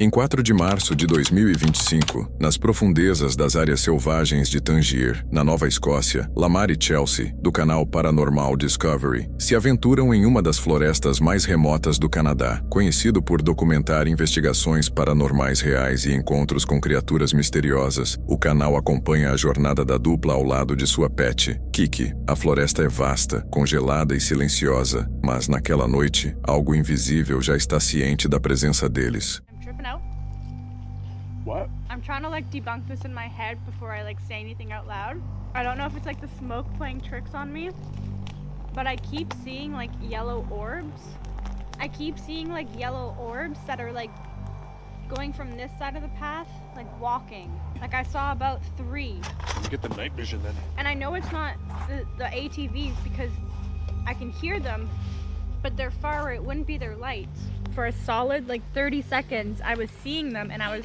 Em 4 de março de 2025, nas profundezas das áreas selvagens de Tangier, na Nova Escócia, Lamar e Chelsea, do canal Paranormal Discovery, se aventuram em uma das florestas mais remotas do Canadá, conhecido por documentar investigações paranormais reais e encontros com criaturas misteriosas. O canal acompanha a jornada da dupla ao lado de sua pet, Kiki. A floresta é vasta, congelada e silenciosa, mas naquela noite, algo invisível já está ciente da presença deles. What? I'm trying to like debunk this in my head before I like say anything out loud. I don't know if it's like the smoke playing tricks on me, but I keep seeing like yellow orbs. I keep seeing like yellow orbs that are like going from this side of the path, like walking. Like I saw about 3. You get the night vision then. And I know it's not the ATVs because I can hear them, but they're far where it wouldn't be their lights. For a solid like 30 seconds, I was seeing them and I was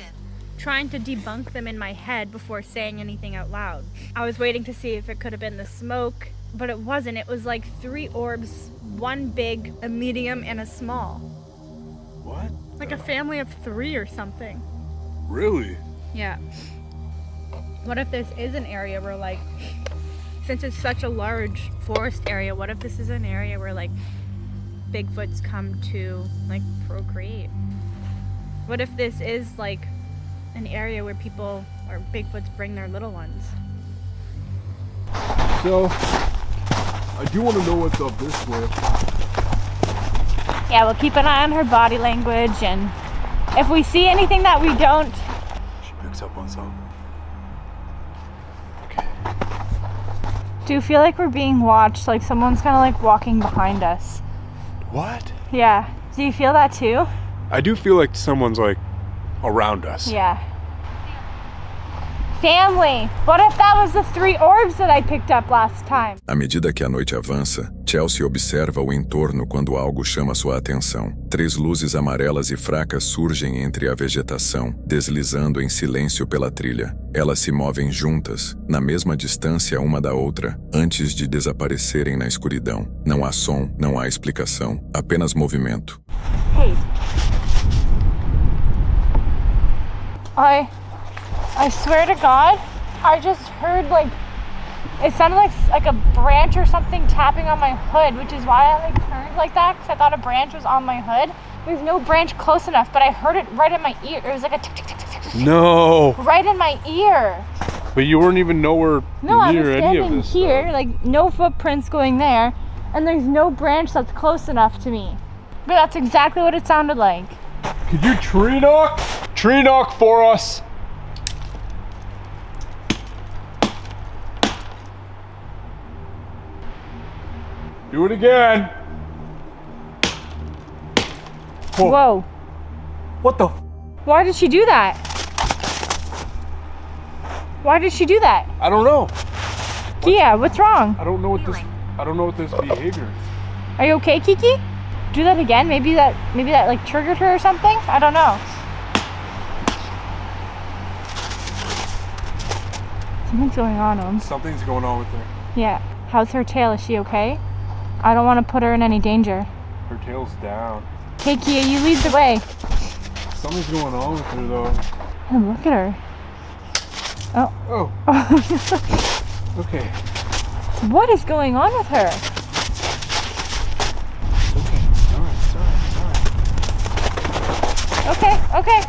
trying to debunk them in my head before saying anything out loud. I was waiting to see if it could have been the smoke, but it wasn't. It was like 3 orbs, 1 big, a medium, and a small. What? Like a family of 3 or something. Really? Yeah. What if this is an area where like, since it's such a large forest area, what if this is an area where like Bigfoots come to like procreate? What if this is like an area where people or Bigfoots bring their little ones? So, I do want to know what's up this way. Yeah, we'll keep an eye on her body language, and if we see anything that we don't... She picks up on something. Do you feel like we're being watched? Like someone's kind of like walking behind us? What? Yeah. Do you feel that too? I do feel like someone's like around us. Yeah. Family! What if that was the 3 orbs that I picked up last time? À medida que a noite avança, Chelsea observa o entorno quando algo chama sua atenção. 3 luzes amarelas e fracas surgem entre a vegetação, deslizando em silêncio pela trilha. Elas se movem juntas, na mesma distância uma da outra, antes de desaparecerem na escuridão. Não há som, não há explicação, apenas movimento. Hey. I swear to God, I just heard like, it sounded like a branch or something tapping on my hood, which is why I like turned like that, because I thought a branch was on my hood. There's no branch close enough, but I heard it right in my ear. It was like a tick, tick, tick, tick, tick. No! Right in my ear. But you weren't even nowhere near any of this here, stuff. like no footprints going there, and there's no branch that's close enough to me. But that's exactly what it sounded like. Could you tree knock? Tree knock for us. Do it again. Whoa. Whoa. What the? Why did she do that? Why did she do that? I don't know. Kia, what's wrong? I don't know what this behavior is. Are you okay, Kiki? Do that again? Maybe that like triggered her or something? I don't know. Something's going on, Something's going on with her. Yeah. How's her tail? Is she okay? I don't want to put her in any danger. Her tail's down. Okay, Kia, you lead the way. Something's going on with her though. Oh, look at her. Oh. Okay. What is going on with her? Okay. Okay.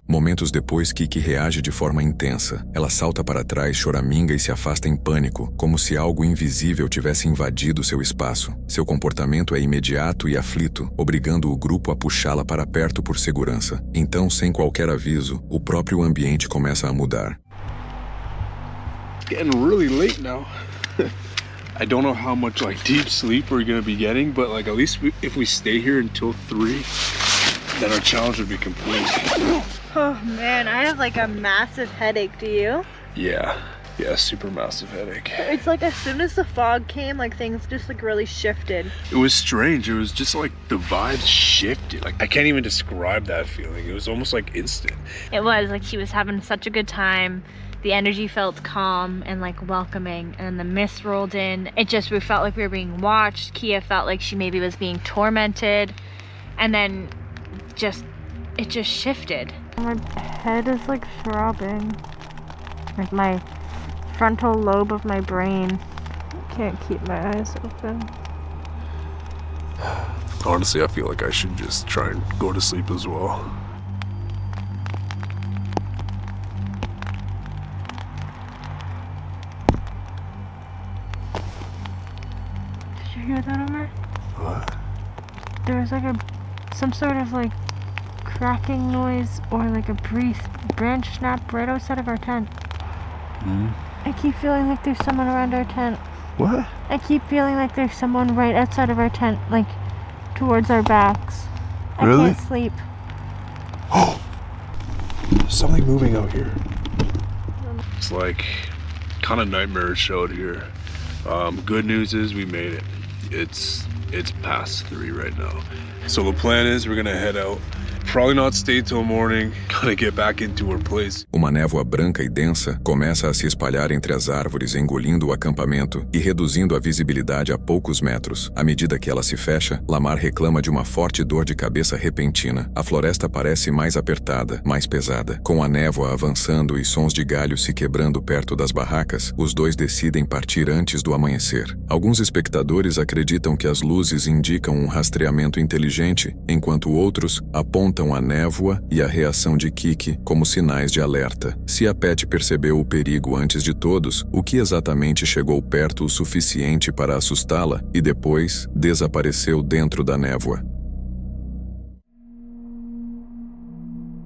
Momentos depois, Kiki reage de forma intensa. Ela salta para trás, choraminga e se afasta em pânico, como se algo invisível tivesse invadido seu espaço. Seu comportamento é imediato e aflito, obrigando o grupo a puxá-la para perto por segurança. Então, sem qualquer aviso, o próprio ambiente começa a mudar. It's getting really late now. I don't know how much like deep sleep we're gonna be getting, but like at least if we stay here until 3, then our challenge would be complete. Oh man, I have like a massive headache, do you? Yeah, super massive headache. It's like as soon as the fog came, like things just like really shifted. It was strange. It was just like the vibes shifted. Like I can't even describe that feeling. It was almost like instant. It was like she was having such a good time. The energy felt calm and like welcoming, and then the mist rolled in. We felt like we were being watched. Kia felt like she maybe was being tormented, and then just it just shifted. My head is like throbbing. Like my frontal lobe of my brain. Can't keep my eyes open. Honestly, I feel like I should just try and go to sleep as well. Did you hear that, Omar? What? There was like some sort of like cracking noise or like a branch snap right outside of our tent. I keep feeling like there's someone around our tent. What? I keep feeling like there's someone right outside of our tent, like towards our backs. Really? I can't sleep. Oh! There's something moving out here. It's like kind of nightmarish out here. Good news is we made it. It's past 3 right now. So the plan is we're gonna head out. Probably not stay till morning. Gotta get back into our place. Uma névoa branca e densa começa a se espalhar entre as árvores, engolindo o acampamento e reduzindo a visibilidade a poucos metros. À medida que ela se fecha, Lamar reclama de uma forte dor de cabeça repentina. A floresta parece mais apertada, mais pesada. Com a névoa avançando e sons de galhos se quebrando perto das barracas, os dois decidem partir antes do amanhecer. Alguns espectadores acreditam que as luzes indicam um rastreamento inteligente, enquanto outros apontam a névoa e a reação de Kiki como sinais de alerta. Se a Pet percebeu o perigo antes de todos, o que exatamente chegou perto o suficiente para assustá-la e depois desapareceu dentro da névoa?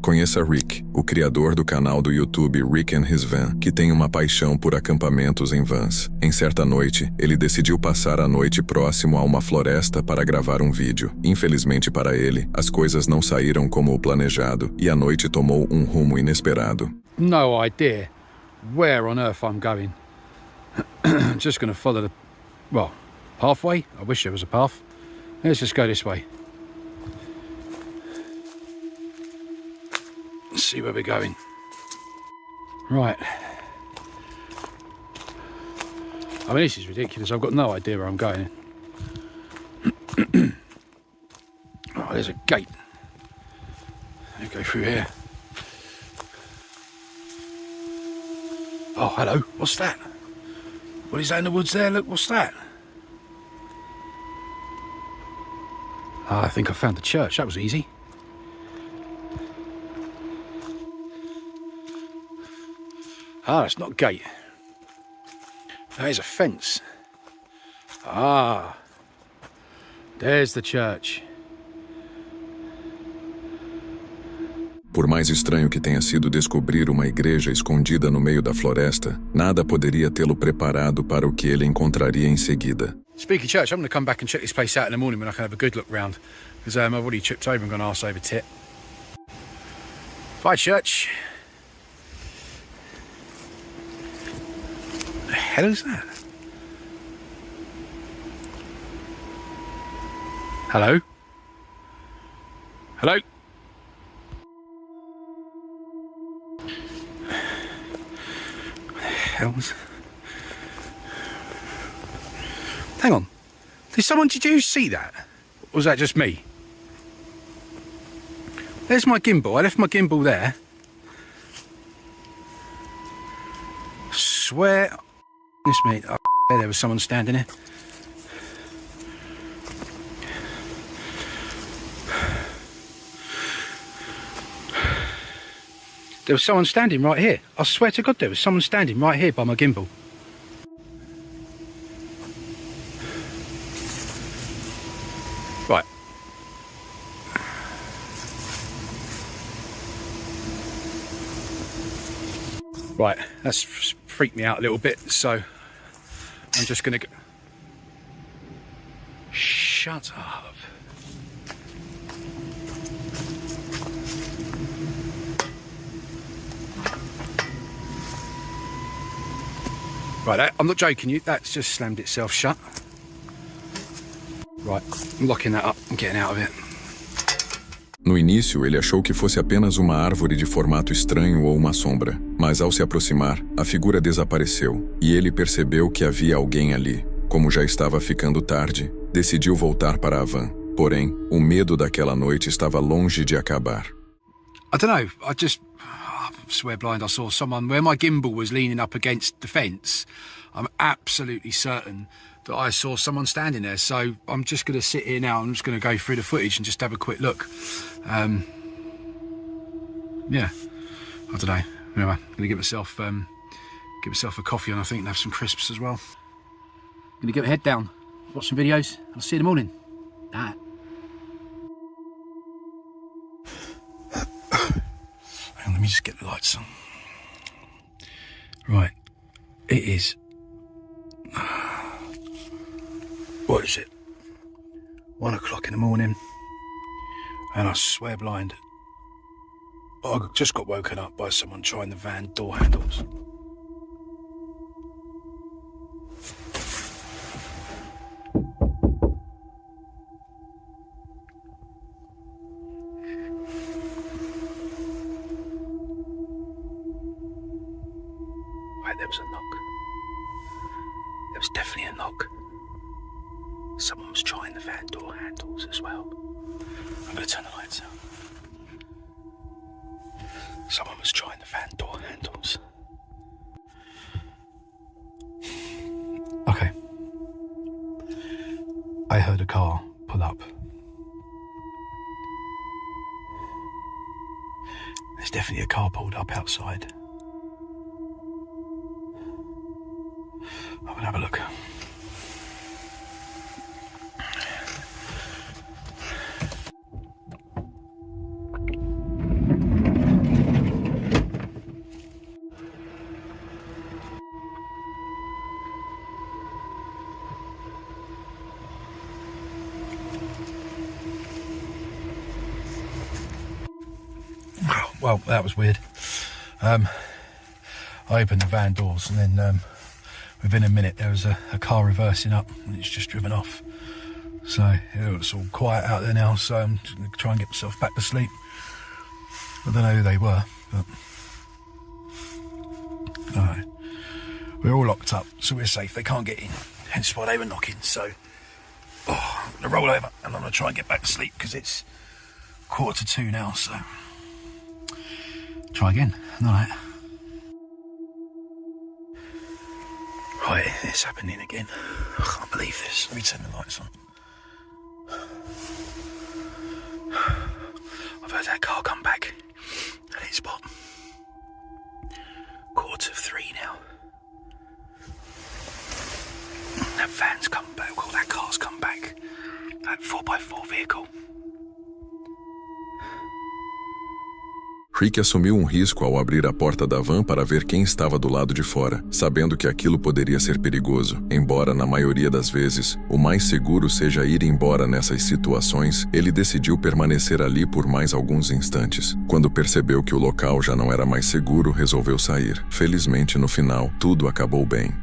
Conheça Rick, o criador do canal do YouTube Rick and His Van, que tem uma paixão por acampamentos em vans. Em certa noite, ele decidiu passar a noite próximo a uma floresta para gravar um vídeo. Infelizmente para ele, as coisas não saíram como o planejado e a noite tomou um rumo inesperado. No idea where on earth I'm going. Just gonna follow the, well, pathway. I wish there was a path. Let's just go this way. Let's see where we're going. Right. I mean, this is ridiculous. I've got no idea where I'm going. Oh, there's a gate. I'll go through here. Oh, hello. What's that? What is that in the woods there? Look, what's that? I think I found the church. That was easy. Ah, that's not a gate. There's a fence. Ah, there's the church. Por mais estranho que tenha sido descobrir uma igreja escondida no meio da floresta, nada poderia tê-lo preparado para o que ele encontraria em seguida. Speaking of church, I'm going to come back and check this place out in the morning when I can have a good look round. Because I've already tripped over and gone arse over tit. Bye, church. The hell is that? Hello? Hello? Hells. Hang on. Did you see that? Or was that just me? There's my gimbal. I left my gimbal there. Swear. This me. Oh, there was someone standing there. There was someone standing right here. I swear to God, there was someone standing right here by my gimbal. Right. Right, that's freaked me out a little bit, so I'm just gonna go. Shut up. Right, I'm not joking you, that's just slammed itself shut. Right, I'm locking that up and getting out of it. No início, ele achou que fosse apenas uma árvore de formato estranho ou uma sombra, mas ao se aproximar, a figura desapareceu e ele percebeu que havia alguém ali. Como já estava ficando tarde, decidiu voltar para a van. Porém, o medo daquela noite estava longe de acabar. I don't know. I swear blind, I saw someone where my gimbal was leaning up against the fence. I'm absolutely certain that I saw someone standing there. So I'm just going to sit here now. I'm just going to go through the footage and just have a quick look. Yeah, I don't know. Anyway, I'm going to get myself a coffee and I think have some crisps as well. I'm going to get my head down, watch some videos. I'll see you in the morning. Hang on, let me just get the lights on. Right, it is. What is it? 1 o'clock in the morning, and I swear blind, I just got woken up by someone trying the van door handles. Right, there was a knock. There was definitely a knock. Someone was trying the van door handles as well. I'm going to turn the lights out. Someone was trying the van door handles. Okay. I heard a car pull up. There's definitely a car pulled up outside. I'm going to have a look. Well, that was weird. I opened the van doors and then within a minute there was a car reversing up and it's just driven off. So it's all quiet out there now, so I'm just going to try and get myself back to sleep. I don't know who they were, but alright. We're all locked up, so we're safe. They can't get in, hence why they were knocking. So I'm going to roll over and I'm going to try and get back to sleep because it's 1:45 now, so try again. Alright. Right, it's happening again. I can't believe this. Let me turn the lights on. I've heard that car come back at its spot. 2:45 now. That van's come back, well, that car's come back. That 4x4 vehicle. Rick assumiu um risco ao abrir a porta da van para ver quem estava do lado de fora, sabendo que aquilo poderia ser perigoso. Embora, na maioria das vezes, o mais seguro seja ir embora nessas situações, ele decidiu permanecer ali por mais alguns instantes. Quando percebeu que o local já não era mais seguro, resolveu sair. Felizmente, no final, tudo acabou bem.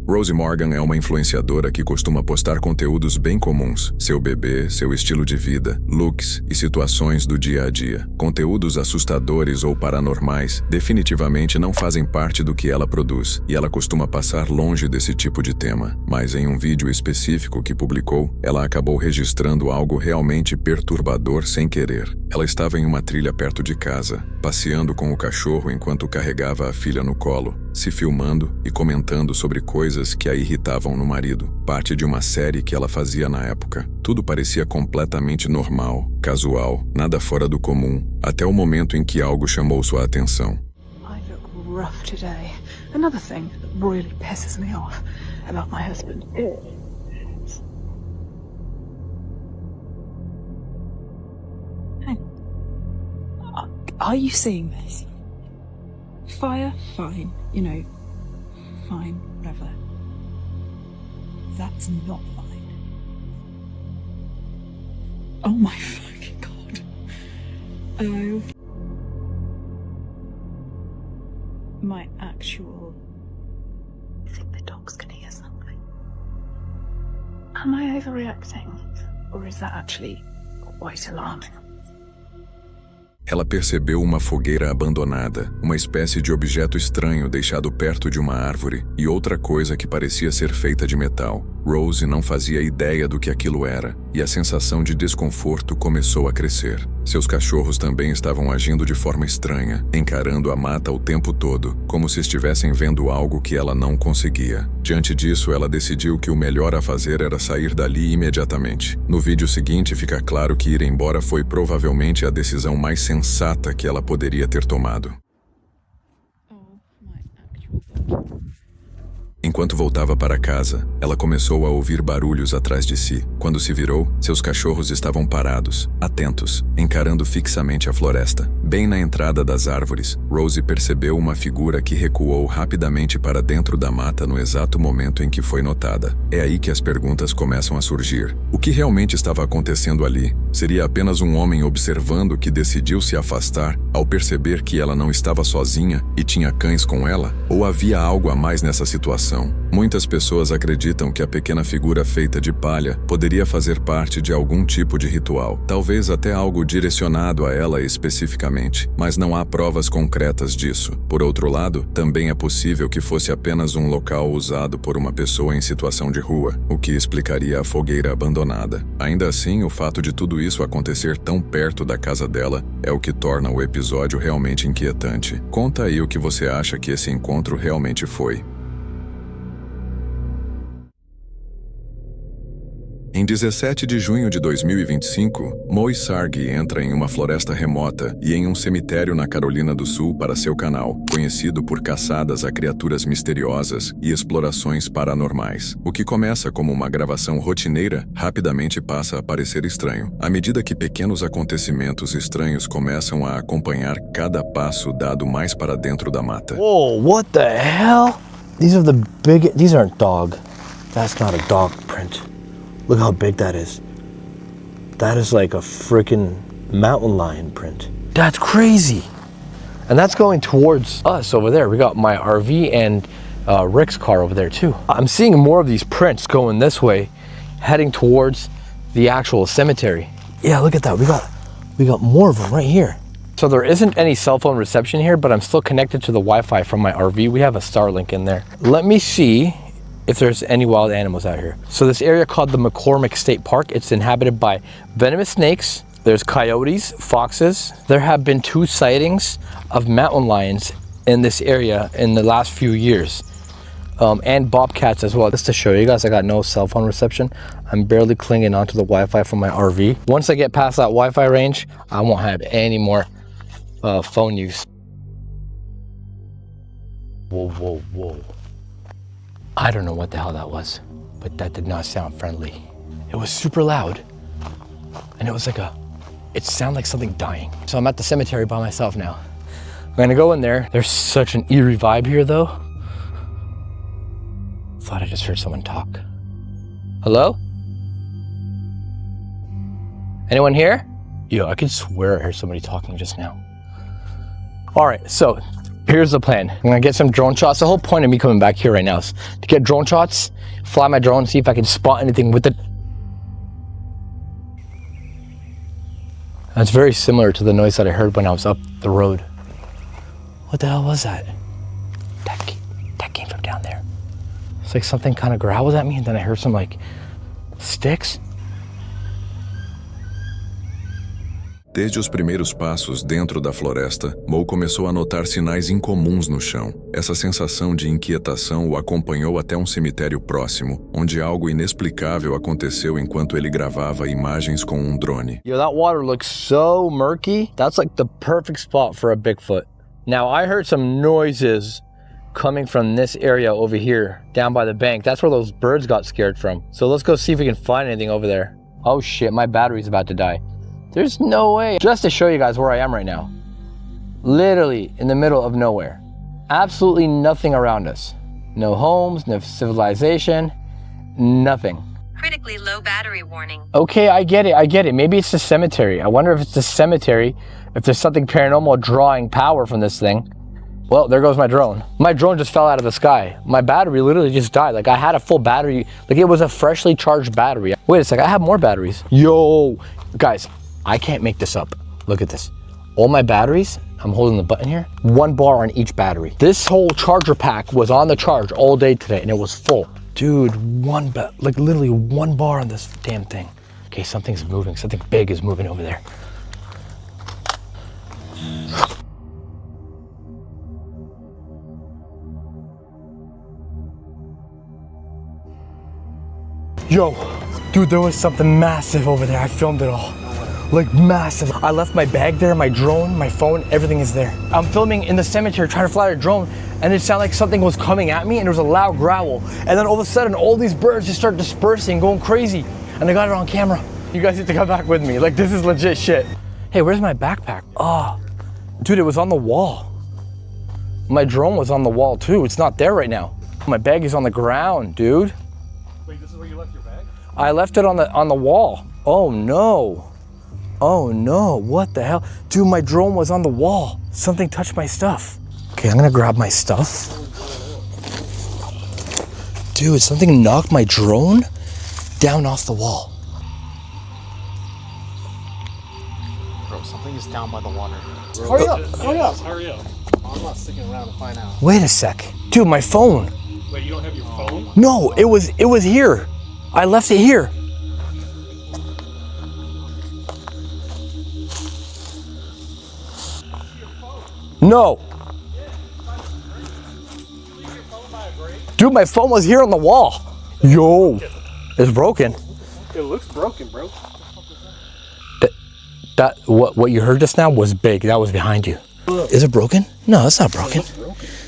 Rosie Morgan é uma influenciadora que costuma postar conteúdos bem comuns, seu bebê, seu estilo de vida, looks e situações do dia a dia. Conteúdos assustadores ou paranormais definitivamente não fazem parte do que ela produz, e ela costuma passar longe desse tipo de tema. Mas em um vídeo específico que publicou, ela acabou registrando algo realmente perturbador sem querer. Ela estava em uma trilha perto de casa, passeando com o cachorro enquanto carregava a filha no colo, se filmando e comentando sobre coisas que a irritavam no marido, parte de uma série que ela fazia na época. Tudo parecia completamente normal, casual, nada fora do comum, até o momento em que algo chamou sua atenção. I look rough today. Another thing that really pisses me off about my husband is... Hang on. Are you seeing this? Fire, fine, you know, fine, whatever. That's not fine. Oh my fucking god. Oh. My actual... I think the dogs can hear something. Am I overreacting? Or is that actually quite alarming? Ela percebeu uma fogueira abandonada, uma espécie de objeto estranho deixado perto de uma árvore e outra coisa que parecia ser feita de metal. Rosie não fazia ideia do que aquilo era, e a sensação de desconforto começou a crescer. Seus cachorros também estavam agindo de forma estranha, encarando a mata o tempo todo, como se estivessem vendo algo que ela não conseguia. Diante disso, ela decidiu que o melhor a fazer era sair dali imediatamente. No vídeo seguinte, fica claro que ir embora foi provavelmente a decisão mais sensata que ela poderia ter tomado. Enquanto voltava para casa, ela começou a ouvir barulhos atrás de si. Quando se virou, seus cachorros estavam parados, atentos, encarando fixamente a floresta. Bem na entrada das árvores, Rosie percebeu uma figura que recuou rapidamente para dentro da mata no exato momento em que foi notada. É aí que as perguntas começam a surgir. O que realmente estava acontecendo ali? Seria apenas um homem observando que decidiu se afastar ao perceber que ela não estava sozinha e tinha cães com ela? Ou havia algo a mais nessa situação? Muitas pessoas acreditam que a pequena figura feita de palha poderia fazer parte de algum tipo de ritual, talvez até algo direcionado a ela especificamente, mas não há provas concretas disso. Por outro lado, também é possível que fosse apenas um local usado por uma pessoa em situação de rua, o que explicaria a fogueira abandonada. Ainda assim, o fato de tudo isso acontecer tão perto da casa dela é o que torna o episódio realmente inquietante. Conta aí o que você acha que esse encontro realmente foi. Em 17 de junho de 2025, Moe Sargi entra em uma floresta remota e em um cemitério na Carolina do Sul para seu canal, conhecido por caçadas a criaturas misteriosas e explorações paranormais. O que começa como uma gravação rotineira, rapidamente passa a parecer estranho, à medida que pequenos acontecimentos estranhos começam a acompanhar cada passo dado mais para dentro da mata. Whoa, what the hell? These aren't dog. That's not a dog print. Look how big that is. That is like a freaking mountain lion print. That's crazy. And that's going towards us over there. We got my RV and Rick's car over there too. I'm seeing more of these prints going this way, heading towards the actual cemetery. Yeah, look at that. We got more of them right here. So there isn't any cell phone reception here, but I'm still connected to the Wi-Fi from my RV. We have a Starlink in there. Let me see if there's any wild animals out here. So this area called the McCormick State Park, it's inhabited by venomous snakes, there's coyotes, foxes. There have been 2 sightings of mountain lions in this area in the last few years. And bobcats as well. Just to show you guys, I got no cell phone reception. I'm barely clinging onto the Wi-Fi from my RV. Once I get past that Wi-Fi range, I won't have any more phone use. Whoa, whoa, whoa. I don't know what the hell that was, but that did not sound friendly. It was super loud, and it was it sounded like something dying. So I'm at the cemetery by myself now. I'm gonna go in there. There's such an eerie vibe here though. Thought I just heard someone talk. Hello? Anyone here? Yo, I could swear I heard somebody talking just now. All right, so here's the plan. I'm gonna get some drone shots. The whole point of me coming back here right now is to get drone shots, fly my drone, see if I can spot anything with it. That's very similar to the noise that I heard when I was up the road. What the hell was that? That came from down there. It's like something kind of growled at me, and then I heard some sticks. Desde os primeiros passos dentro da floresta, Moe começou a notar sinais incomuns no chão. Essa sensação de inquietação o acompanhou até um cemitério próximo, onde algo inexplicável aconteceu enquanto ele gravava imagens com um drone. Yo, that water looks so murky. That's like the perfect spot for a Bigfoot. Now, I heard some noises coming from this area over here, down by the bank. That's where those birds got scared from. So let's go see if we can find anything over there. Oh shit, my battery's about to die. There's no way. Just to show you guys where I am right now. Literally in the middle of nowhere. Absolutely nothing around us. No homes, no civilization, nothing. Critically low battery warning. Okay, I get it. Maybe it's the cemetery. I wonder if it's the cemetery, if there's something paranormal drawing power from this thing. Well, there goes my drone. My drone just fell out of the sky. My battery literally just died. Like I had a full battery, like it was a freshly charged battery. Wait a sec, I have more batteries. Yo, guys, I can't make this up. Look at this. All my batteries, I'm holding the button here, 1 bar on each battery. This whole charger pack was on the charge all day today and it was full. Dude, literally 1 bar on this damn thing. Okay, something's moving. Something big is moving over there. Yo, dude, there was something massive over there. I filmed it all. Like massive. I left my bag there, my drone, my phone, everything is there. I'm filming in the cemetery trying to fly a drone, and it sounded like something was coming at me, and there was a loud growl. And then all of a sudden, all these birds just start dispersing, going crazy. And I got it on camera. You guys need to come back with me. Like, this is legit shit. Hey, where's my backpack? Oh, dude, it was on the wall. My drone was on the wall too. It's not there right now. My bag is on the ground, dude. Wait, this is where you left your bag? I left it on the wall. Oh no. Oh no, what the hell? Dude, my drone was on the wall. Something touched my stuff. Okay, I'm gonna grab my stuff. Dude, something knocked my drone down off the wall. Bro, something is down by the water. Hurry up, hurry up. Hurry up. I'm not sticking around to find out. Wait a sec. Dude, my phone. Wait, you don't have your phone? No, it was here. I left it here. No. Dude, my phone was here on the wall. Yo, it's broken. It looks broken, bro. What you heard just now was big. That was behind you. Is it broken? No, it's not broken.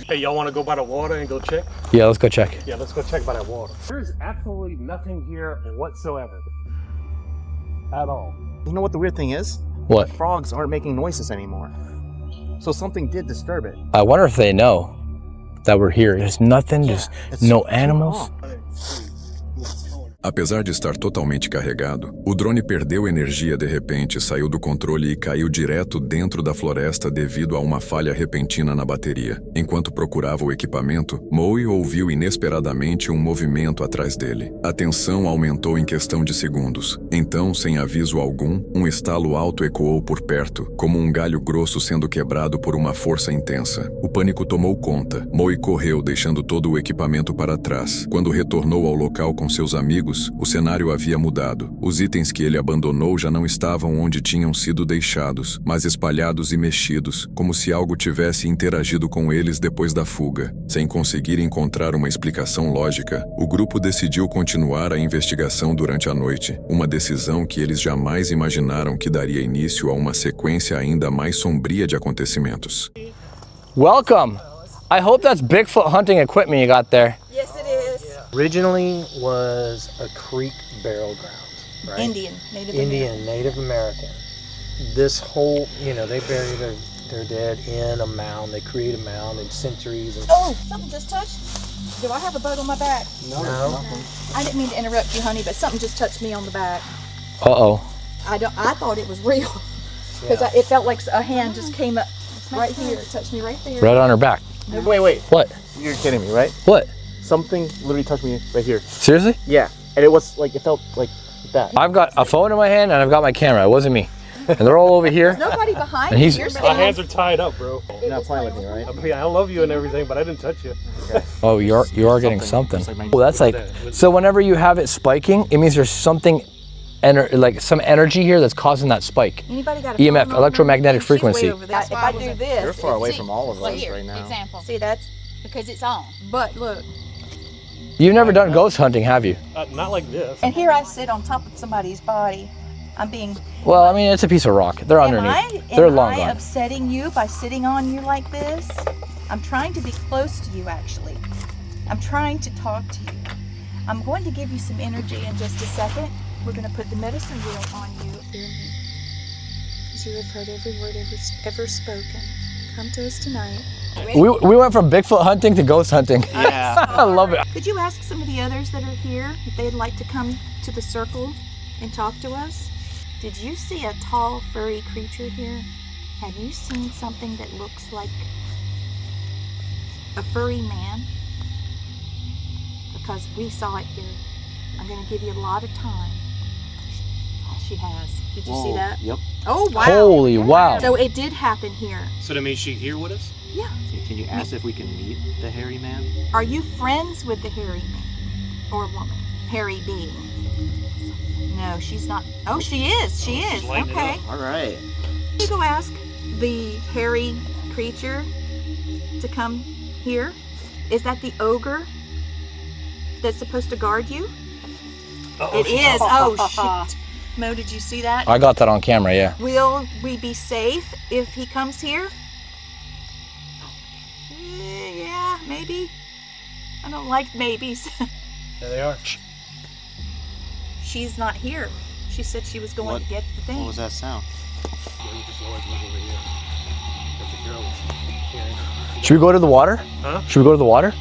Hey, y'all want to go by the water and go check? Yeah, let's go check. Yeah, let's go check by that water. There's absolutely nothing here whatsoever. At all. You know what the weird thing is? What? Frogs aren't making noises anymore. So something did disturb it. I wonder if they know that we're here. There's nothing, there's no animals. Apesar de estar totalmente carregado, o drone perdeu energia de repente, saiu do controle e caiu direto dentro da floresta devido a uma falha repentina na bateria. Enquanto procurava o equipamento, Moe ouviu inesperadamente um movimento atrás dele. A tensão aumentou em questão de segundos. Então, sem aviso algum, um estalo alto ecoou por perto, como um galho grosso sendo quebrado por uma força intensa. O pânico tomou conta. Moe correu, deixando todo o equipamento para trás. Quando retornou ao local com seus amigos, o cenário havia mudado. Os itens que ele abandonou já não estavam onde tinham sido deixados, mas espalhados e mexidos, como se algo tivesse interagido com eles depois da fuga. Sem conseguir encontrar uma explicação lógica, o grupo decidiu continuar a investigação durante a noite, uma decisão que eles jamais imaginaram que daria início a uma sequência ainda mais sombria de acontecimentos. Welcome! I hope that's Bigfoot hunting equipment you got there. Yes, it is. Originally was a creek burial ground, right? Native American. Native American. This whole, they bury their dead in a mound. They create a mound in centuries. And Oh, something just touched. Do I have a bug on my back? No. I didn't mean to interrupt you, honey, but something just touched me on the back. Uh-oh. I thought it was real because it felt like a hand just came up right here, touched me right there. Right on her back. Wait. What? You're kidding me, right? What? Something literally touched me right here. Seriously? Yeah. And it felt like that. I've got a phone in my hand and I've got my camera. It wasn't me. And they're all over here. Nobody behind And you. he's- You're My standing. hands are tied up, bro. You're not playing with me, right? I mean, I love you and everything, but I didn't touch you. Oh, you are getting something. It's like my- Oh, that's like, so whenever you have it spiking, it means there's something, like some energy here that's causing that spike. Anybody got a EMF, phone on electromagnetic her? She's way frequency. over there. If I do this, You're far away see- from all of us Here, right now. example. See, that's. Because it's on. But look, You've never done ghost hunting, have you? Not like this. and here I sit on top of somebody's body. I'm being. Well, I mean, it's a piece of rock. They're underneath. They're long Am I gone. upsetting you by sitting on you like this? I'm trying to be close to you, actually. I'm trying to talk to you. I'm going to give you some energy in just a second. We're going to put the medicine wheel on you. Because you have heard every word ever spoken. Come to us tonight. We went from Bigfoot hunting to ghost hunting. Yeah. I love it. Could you ask some of the others that are here if they'd like to come to the circle and talk to us? Did you see a tall, furry creature here? Have you seen something that looks like a furry man? Because we saw it here. I'm going to give you a lot of time. She has. Did you see that? Yep. Oh, wow. Holy wow. So it did happen here. So that means she's here with us? Yeah. Can you ask if we can meet the hairy man? Are you friends with the hairy man or woman? Hairy being? No, she's not. Oh, she is. She is. Okay. All right. You go ask the hairy creature to come here. Is that the ogre that's supposed to guard you? It is. Oh, shit. Mo, did you see that? I got that on camera, yeah. Will we be safe if he comes here? Yeah, maybe. I don't like maybes. There they are. She's not here. She said she was going to get the thing. What was that sound? Should we go to the water? Huh? Should we go to the water?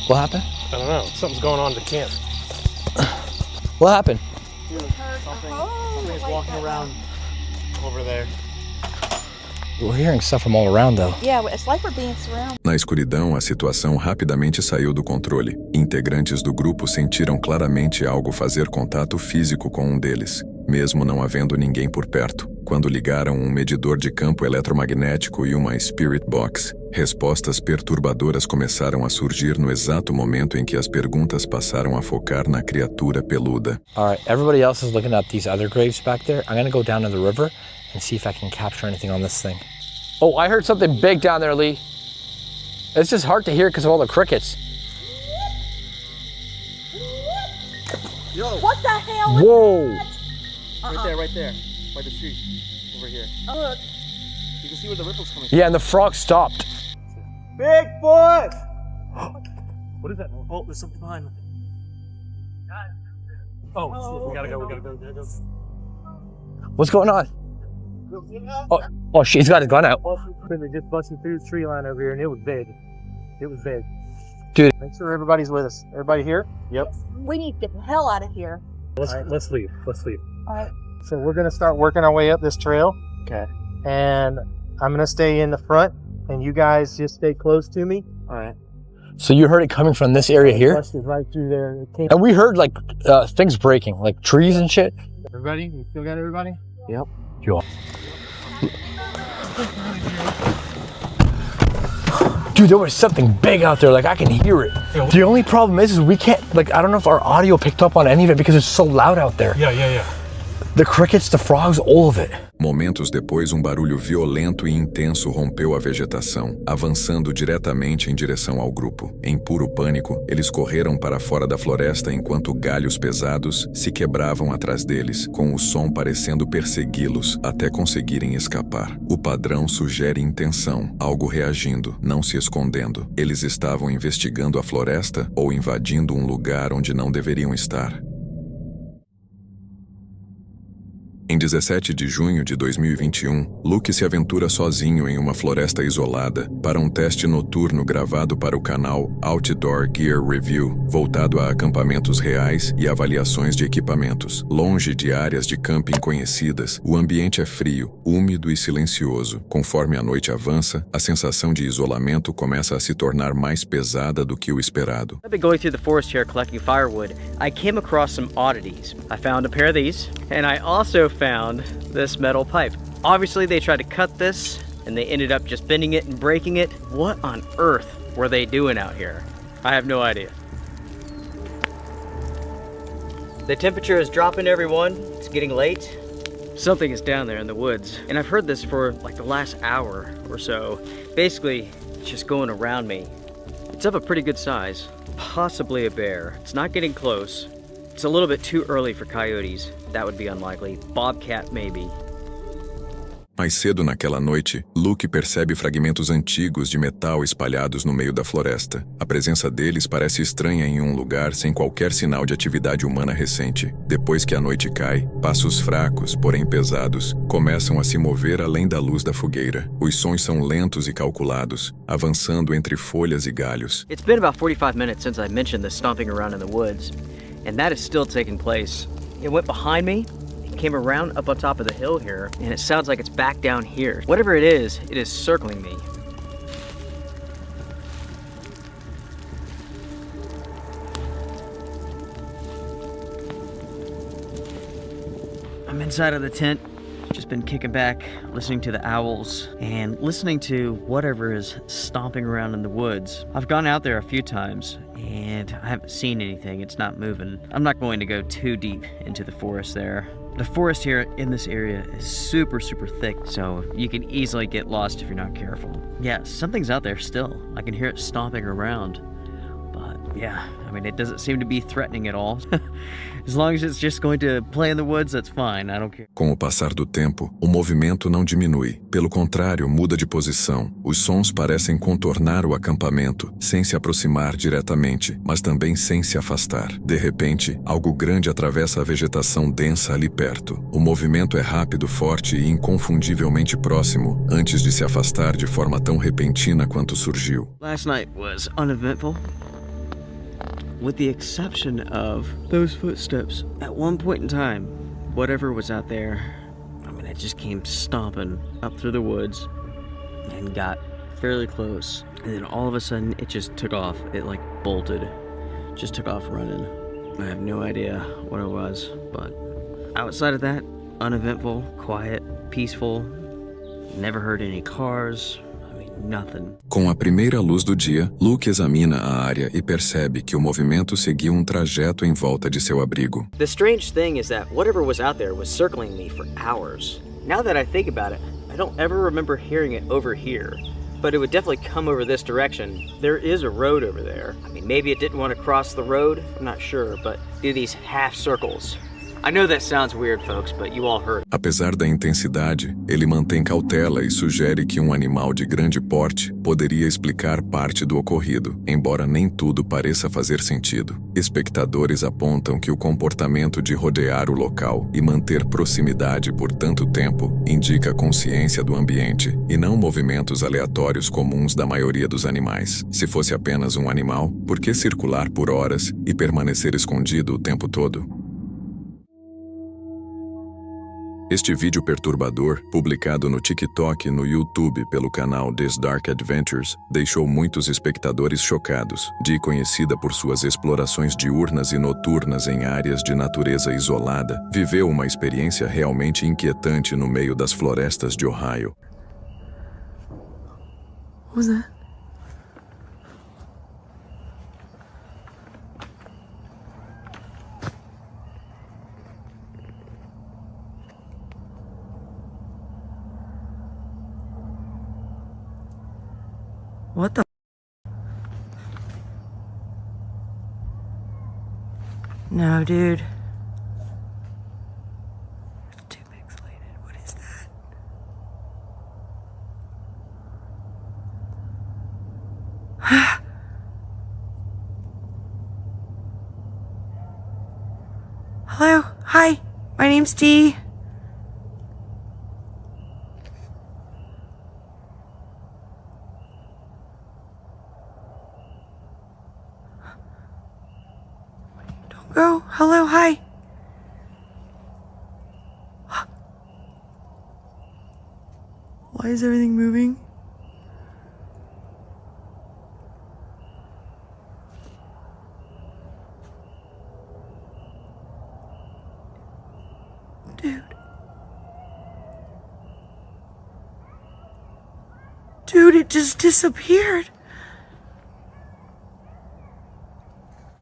What happened? I don't know. Something's going on at the camp. What happened? Somebody's walking around over there. We're hearing stuff from all around, though. Yeah, it's like we're being surrounded. Na escuridão, a situação rapidamente saiu do controle. Integrantes do grupo sentiram claramente algo fazer contato físico com um deles, mesmo não havendo ninguém por perto. Quando ligaram um medidor de campo eletromagnético e uma Spirit Box, respostas perturbadoras começaram a surgir no exato momento em que as perguntas passaram a focar na criatura peluda. All right, everybody else is looking at these other graves back there. I'm gonna go down to the river and see if I can capture anything on this thing. Oh, I heard something big down there, Lee. It's just hard to hear because of all the crickets. Yo! What the hell? Whoa! Right there, right there. By the tree. Over here. Look. You can see where the ripple's coming Yeah, and the frog stopped. Bigfoot! What is that? Oh, there's something behind me. Oh, shit, we gotta go. What's going on? Oh, shit, he's got his gun out. They just busted through the tree line over here, and it was big. It was big. Dude. Make sure everybody's with us. Everybody here? Yep. We need to get the hell out of here. Let's leave. Let's leave. All right. So we're gonna start working our way up this trail. Okay. And I'm gonna stay in the front, and you guys just stay close to me. All right. So you heard it coming from this area here? Busted right through there. It came. And we heard like things breaking, like trees and shit. Everybody? You still got everybody? Yep. Yo. Dude, there was something big out there, like I can hear it. The only problem is we can't, like, I don't know if our audio picked up on any of it because it's so loud out there. Yeah. The crickets, the frogs, all of it. Momentos depois, um barulho violento e intenso rompeu a vegetação, avançando diretamente em direção ao grupo. Em puro pânico, eles correram para fora da floresta enquanto galhos pesados se quebravam atrás deles, com o som parecendo persegui-los até conseguirem escapar. O padrão sugere intenção, algo reagindo, não se escondendo. Eles estavam investigando a floresta ou invadindo um lugar onde não deveriam estar. Em 17 de junho de 2021, Luke se aventura sozinho em uma floresta isolada para um teste noturno gravado para o canal Outdoor Gear Review, voltado a acampamentos reais e avaliações de equipamentos. Longe de áreas de camping conhecidas, o ambiente é frio, úmido e silencioso. Conforme a noite avança, a sensação de isolamento começa a se tornar mais pesada do que o esperado. I've been going through the forest here collecting firewood. I came across some oddities. I found a pair of these, and I also found this metal pipe. Obviously they tried to cut this and they ended up just bending it and breaking it. What on earth were they doing out here? I have no idea. The temperature is dropping, everyone. It's getting late. Something is down there in the woods, and I've heard this for like the last hour or so. Basically, it's just going around me. It's of a pretty good size, possibly a bear. It's not getting close. It's a little bit too early for coyotes. That would be unlikely. Bobcat, maybe. Mais cedo naquela noite, Luke percebe fragmentos antigos de metal espalhados no meio da floresta. A presença deles parece estranha em um lugar sem qualquer sinal de atividade humana recente. Depois que a noite cai, passos fracos, porém pesados, começam a se mover além da luz da fogueira. Os sons são lentos e calculados, avançando entre folhas e galhos. It's been about 45 minutes since I mentioned the stomping around in the woods, and that is still taking place. It went behind me, came around up on top of the hill here, and it sounds like it's back down here. Whatever it is circling me. I'm inside of the tent, Just been kicking back, listening to the owls, and listening to whatever is stomping around in the woods. I've gone out there a few times, and I haven't seen anything. It's not moving. I'm not going to go too deep into the forest there. The forest here in this area is super, super thick, so you can easily get lost if you're not careful. Yeah, something's out there still. I can hear it stomping around. But yeah, I mean, it doesn't seem to be threatening at all. As long as it's just going to play in the woods, that's fine. I don't care. Com o passar do tempo, o movimento não diminui. Pelo contrário, muda de posição. Os sons parecem contornar o acampamento, sem se aproximar diretamente, mas também sem se afastar. De repente, algo grande atravessa a vegetação densa ali perto. O movimento é rápido, forte e inconfundivelmente próximo, antes de se afastar de forma tão repentina quanto surgiu. Last night was uneventful. With the exception of those footsteps. At one point in time, whatever was out there, I mean, it just came stomping up through the woods and got fairly close. And then all of a sudden, it just took off. It like bolted, just took off running. I have no idea what it was, but outside of that, uneventful, quiet, peaceful, never heard any cars. Nothing. Com a primeira luz do dia, Luke examina a área e percebe que o movimento seguiu um trajeto em volta de seu abrigo. The strange thing is that whatever was out there was circling me for hours. Now that I think about it, I don't ever remember hearing it over here. But it would definitely come over this direction. There is a road over there. I mean, maybe it didn't want to cross the road. I'm not sure, but do these half circles. I know that sounds weird, folks, but you all heard. Apesar da intensidade, ele mantém cautela e sugere que um animal de grande porte poderia explicar parte do ocorrido, embora nem tudo pareça fazer sentido. Espectadores apontam que o comportamento de rodear o local e manter proximidade por tanto tempo indica consciência do ambiente e não movimentos aleatórios comuns da maioria dos animais. Se fosse apenas um animal, por que circular por horas e permanecer escondido o tempo todo? Este vídeo perturbador, publicado no TikTok e no YouTube pelo canal This Dark Adventures, deixou muitos espectadores chocados. Dee, conhecida por suas explorações diurnas e noturnas em áreas de natureza isolada, viveu uma experiência realmente inquietante no meio das florestas de Ohio. What was that? What the? No, dude. It's too pixelated. What is that? Hello. Hi. My name's Dee. Oh, hello, hi. Why is everything moving? Dude. Dude, it just disappeared.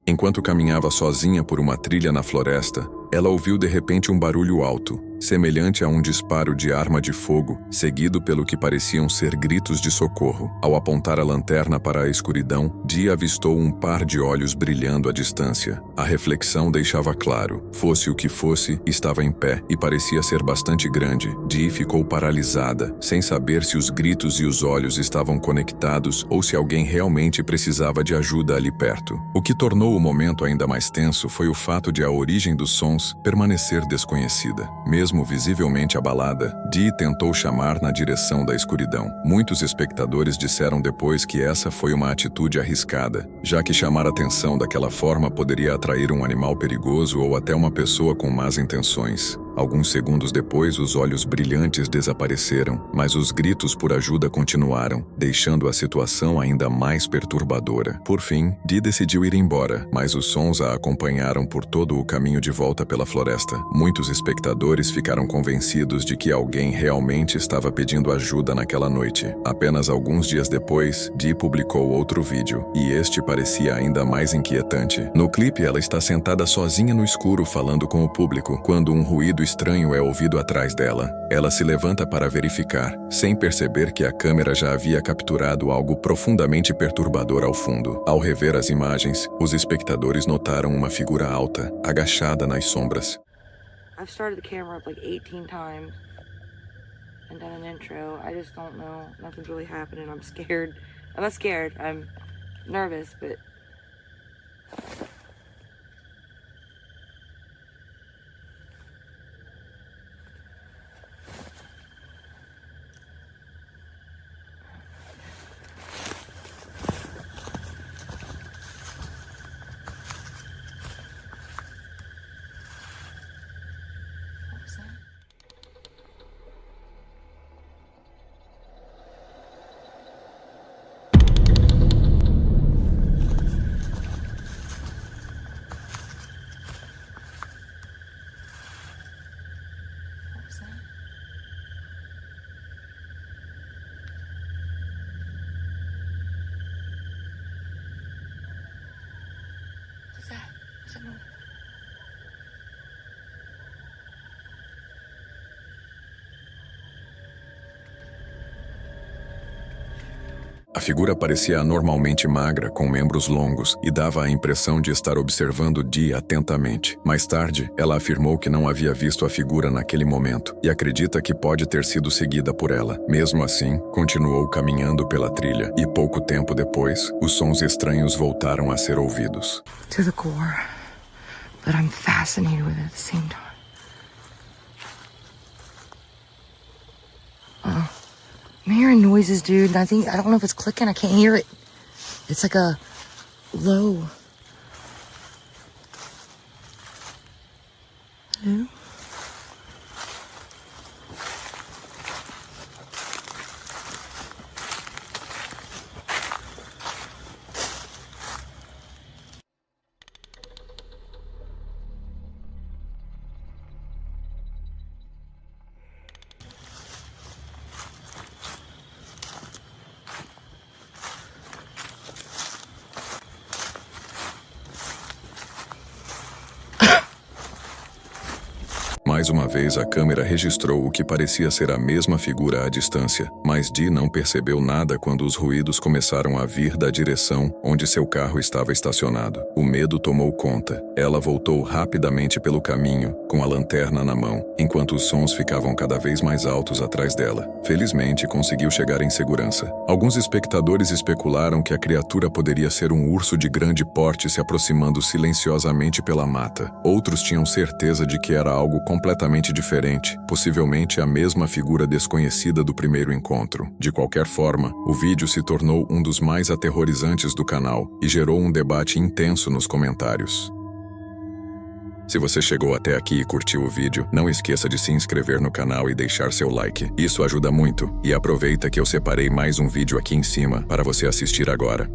Enquanto caminhava sozinha por uma trilha na floresta, ela ouviu de repente um barulho alto, semelhante a um disparo de arma de fogo, seguido pelo que pareciam ser gritos de socorro. Ao apontar a lanterna para a escuridão, Dee avistou um par de olhos brilhando à distância. A reflexão deixava claro, fosse o que fosse, estava em pé e parecia ser bastante grande. Dee ficou paralisada, sem saber se os gritos e os olhos estavam conectados ou se alguém realmente precisava de ajuda ali perto. O que tornou o momento ainda mais tenso foi o fato de a origem dos sons permanecer desconhecida. Mesmo visivelmente abalada, Dee tentou chamar na direção da escuridão. Muitos espectadores disseram depois que essa foi uma atitude arriscada, já que chamar atenção daquela forma poderia atrair um animal perigoso ou até uma pessoa com más intenções. Alguns segundos depois, os olhos brilhantes desapareceram, mas os gritos por ajuda continuaram, deixando a situação ainda mais perturbadora. Por fim, Dee decidiu ir embora, mas os sons a acompanharam por todo o caminho de volta pela floresta. Muitos espectadores ficaram convencidos de que alguém realmente estava pedindo ajuda naquela noite. Apenas alguns dias depois, Dee publicou outro vídeo, e este parecia ainda mais inquietante. No clipe, ela está sentada sozinha no escuro falando com o público, quando um ruído estranho é ouvido atrás dela. Ela se levanta para verificar, sem perceber que a câmera já havia capturado algo profundamente perturbador ao fundo. Ao rever as imagens, os espectadores notaram uma figura alta, agachada nas sombras. I've started the camera up like 18 times and done an intro. I just don't know. Nothing's really happening. I'm scared. I'm not scared. I'm nervous, but... A figura parecia anormalmente magra, com membros longos, e dava a impressão de estar observando Dee atentamente. Mais tarde, ela afirmou que não havia visto a figura naquele momento, e acredita que pode ter sido seguida por ela. Mesmo assim, continuou caminhando pela trilha, e pouco tempo depois, os sons estranhos voltaram a ser ouvidos. To the core, but I'm fascinated with it at the same time. I'm hearing noises, dude. I don't know if it's clicking. I can't hear it. It's like a low. Hello? Mais uma vez, a câmera registrou o que parecia ser a mesma figura à distância, mas Dee não percebeu nada quando os ruídos começaram a vir da direção onde seu carro estava estacionado. O medo tomou conta. Ela voltou rapidamente pelo caminho, com a lanterna na mão, enquanto os sons ficavam cada vez mais altos atrás dela. Felizmente, conseguiu chegar em segurança. Alguns espectadores especularam que a criatura poderia ser um urso de grande porte se aproximando silenciosamente pela mata. Outros tinham certeza de que era algo completamente diferente, possivelmente a mesma figura desconhecida do primeiro encontro. De qualquer forma, o vídeo se tornou um dos mais aterrorizantes do canal e gerou um debate intenso nos comentários. Se você chegou até aqui e curtiu o vídeo, não esqueça de se inscrever no canal e deixar seu like. Isso ajuda muito, e aproveita que eu separei mais um vídeo aqui em cima para você assistir agora.